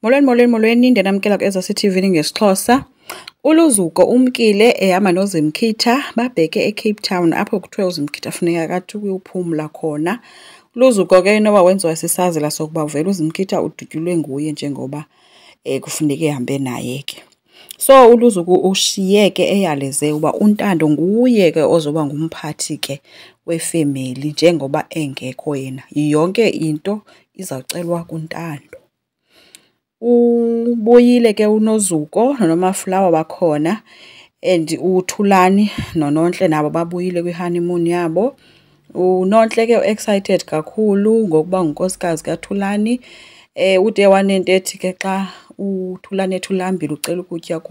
Molweni ndenamkela ku-Ezasi TV ngesiXhosa. uLuzuko umkile ehamba noZimkhitha babheke eCape Town apho kuthiwe uZimkhitha funeka kathi ukuyophumla khona. uLuzuko ke inoba wenziwa sisazela sokuba vele uZimkhitha udutyulwe nguye njengoba kufuneka ehambe naye ke. So uLuzuko ushiyeke eyaleze uba uNtando nguye ke ozoba ngumphathi ke wefemeli njengoba engekho yena. Yonke into izawucelwa kuNtando. Ubuyile ke uNozuko noNomaflawa bakhona and uThulani noNontle nabo babuyile kwi-honeymoon yabo. uNontle ke excited kakhulu ngokuba ngunkosikazi kaThulani. Ude wanento ethi ke xa uThulani ethi ulambile ucela ukutya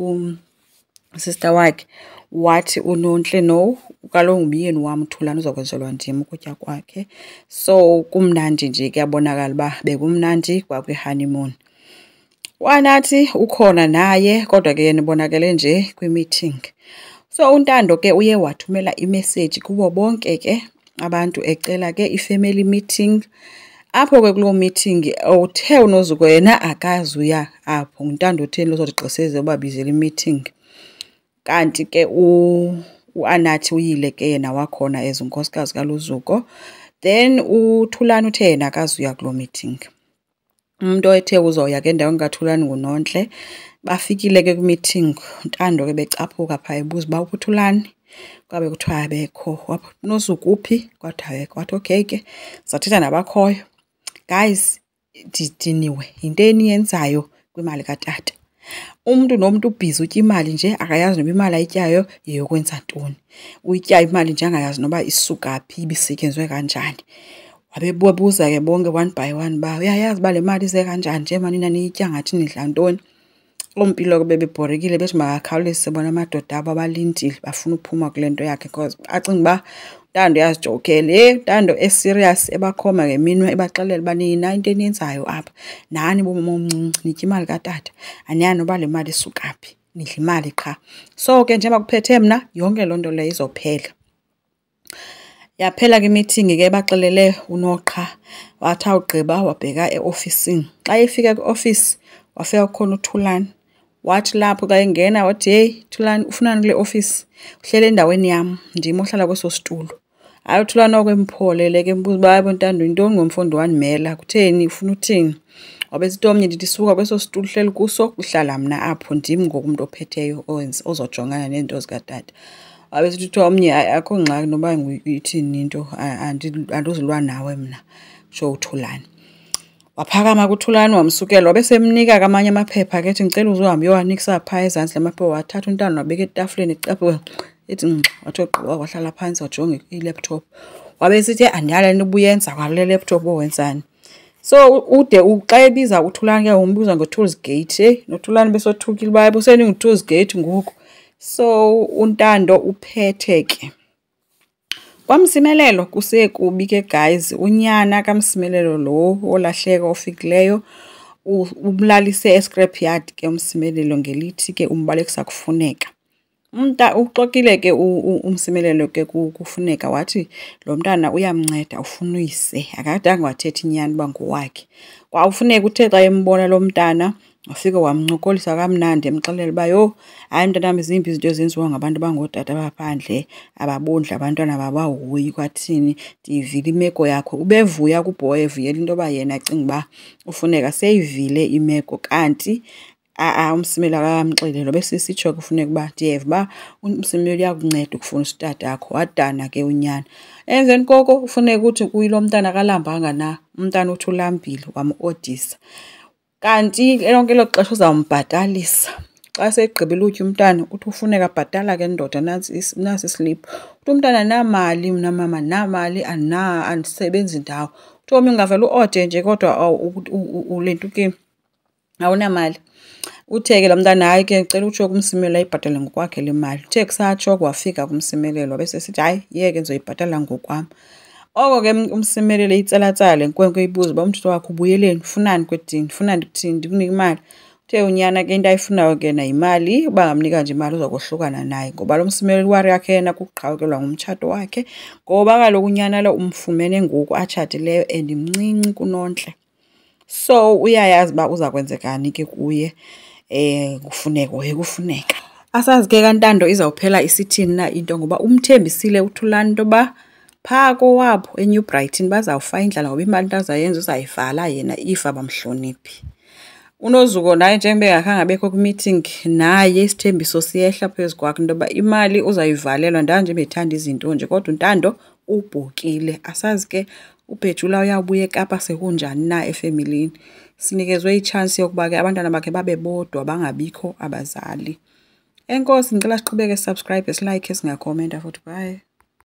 sister wakhe wathi uNontle no, kaloku ngumyeni wam uThulani uzokwenzelwa ndim ukutya kwakhe. So kumnandi nje kuyabonakala uba bekumnandi kwakwi-honeymoon. Wanathi ukhona naye kodwa ke yena ibonakele nje kwi-meeting. So uNtando ke uye wathumela imessage kubo bonke ke abantu ecela ke i-family meeting. Apho ke kuloo meeting uthe uNozuko yena akazuya apho. uNtando utheni lozothi gqiseze ubabizela i-meeting. Kanti ke uAnathi uyile ke yena wakhona as unkosikazi kaLuzuko. Then uThulani uthe yena akazuya kuloo meeting. Umuntu ethe uzoya ke endaweni kaThulani nguNontle. Bafikile ke kwi-meeting. uNtando ke becaphuka phaa ebuza uba uThulani. Kwabe kuthiwa abekho. uNozuko uphi? Kwathiwa abekho. Wathi okay ke sathetha nabakhoyo. Guys, ndidiniwe. Yintoni yenzayo kwimali katata? Umntu nomntu ubhizi utya imali nje akayazi noba imali ayityayo yeyokwenza ntoni. Uyitya imali nje angayazi noba isuka phi, ibisetyenzwe kanjani. Wabebuza ke bonke one by one ba uyayazi uba le mali ize kanjani nje manina niyitya ngathi nidla ntoni. Ompilo ke bebebhorekile bethi makakhawuleze bona amadoda abo abalindile bafuna uphuma kule nto yakhe because acinga uba uNtando uyazijokela. uNtando eserious ebakhoma ngeminwe ebaxelela uba nina into eniyenzayo apha nani bomama omncinci nitya imali katata aniyani noba le mali isuka phi, nidla imali qha. So ke njengoba kuphethe mna yonke loo nto leyo izophela. Yaphela ke meeting ke baxelele uNoqha wathi awugqiba wabheka eofisini. Xa efika kwioffice wafika kukhona uThulani. Wathi lapho xa engena wathi hey Thulani ufunani kule office? Uhlele endaweni yam ndim ohlala kweso situlo. Hayi uThulani okwempholele ke mbuza uba hayi Ntando yintoni ngomfundo wanimela kutheni ufuna uthini? Wabesithi omnye ndithi suka kweso situlo uhleli kuso uhlala mna apho ndim ngoku umuntu ophetheyo ozojongana neento zikatata. Wabesithi omnye akho ngxaki noba ithini into andizulwa nawe mna sho uThulani. Waphakama kuThulani wamsukela wabesemnika kamanye amaphepha ke ethi ngicela uzohambe uyowanikisa phaa ezantsi lamaphepha. Wathatha uNtando wabeka etafuleni ecaphe ethi wathi ogqiba wahlala phantsi wajonga i-laptop. Wabesithi andiyala into ubuyenza kwale laptop owenzani. So ude xa ebiza uThulani ke umbuza ngo-tools gate. noThulani besothukile uba buseningu-tools gate ngoku. So uNtando uphethe ke. KwaMsimelelo kusekubi ke guys. Unyana kaMsimelelo lo olahleka ofikileyo umlalise escrap yard ke uMsimelelo ngelithi ke umbalekisa kufuneka. Uxokile ke uMsimelelo ke kufuneka wathi lo mntana uyamnceda ufuna uyise akadanga wathethi inyani uba ngowakhe. Kwaufuneka uthe xa embona lo mntana wafika wamncokolisa kamnandi emxelela uba yho hayi mntanam zimbi izinto ezenziwa ngabantu abangootata abaphandle ababondla abantwana babahoyi kwathini ndiyivile imeko yakho. Ubevuya kubhoy evuyela into yoba yena acinga uba ufuneka seyivile imeko kanti uMsimelelo akamxelelo besisitsho kufuneka uba ndiyeva uba uMsimelelo uyakunceda ukufundisa utatakho. Wadana ke unyana. Emveni koko ufuneka ukuthi kuyilo mntana kalambanga na umntana uthi ulambile wamodisa. Kanti lonke elo xesha uzawumbhatalisa. Xa segqibile utya umntana uthi ufuneka abhatala ke ndoda nasi isliphu. Uthi umntana namali mna mama namali andisebenzi ndawo. Uthi omnye ungavela uode nje kodwa ulento ke awunamali. Uthe ke lo mntana hayi ke ngicela utsho kuMsimelelo ayibhatale ngokwakhe le mali. Uthe kusatsho wafika kuMsimelelo besesithi hayi yeke ndizoyibhatala ngokwam. Oko ke uMsimelelo itsala le nkwenkwe ibuza uba umthetho wakho ubuyeleni ufunani kwedini ufuna ndikuthini ndikunike imali. Uthe unyana ke into ayifunayo ke nayimali uba ngamnika nje imali uzokohlukana naye ngoba lo Msimelelo iwari yakhe yena kukuqhawukelwa ngumtshato wakhe ngoba kaloku unyana lo umfumene ngoku atshatileyo and mncinci kuNontle. So uyayazi uba uza kwenzekani ke kuye kufuneka. Asazi ke kaNtando izawuphela isithini na into ngoba umthembisile uThulani into yoba phaa kowabo eNew Brighton bazawufa indlala ngoba imali into azayenza uzayivala yena if abamhloniphi. UNozuko naye njengoba engakhange abekho kwi-meeting naye isithembiso siyehla phezu kwakhe into yoba imali uzayivalelwa nje bethanda izinto nje kodwa uNtando ubhokile. Asazi ke uBhejula uyawubuya eKapa sekunjani na efamilini. Sinikezwe i-chance yokuba ke abantwana bakhe babe bodwa bangabikho abazali. Enkosi ngicela siqhubeke subscribe, silike, singakhomenta futhi bye.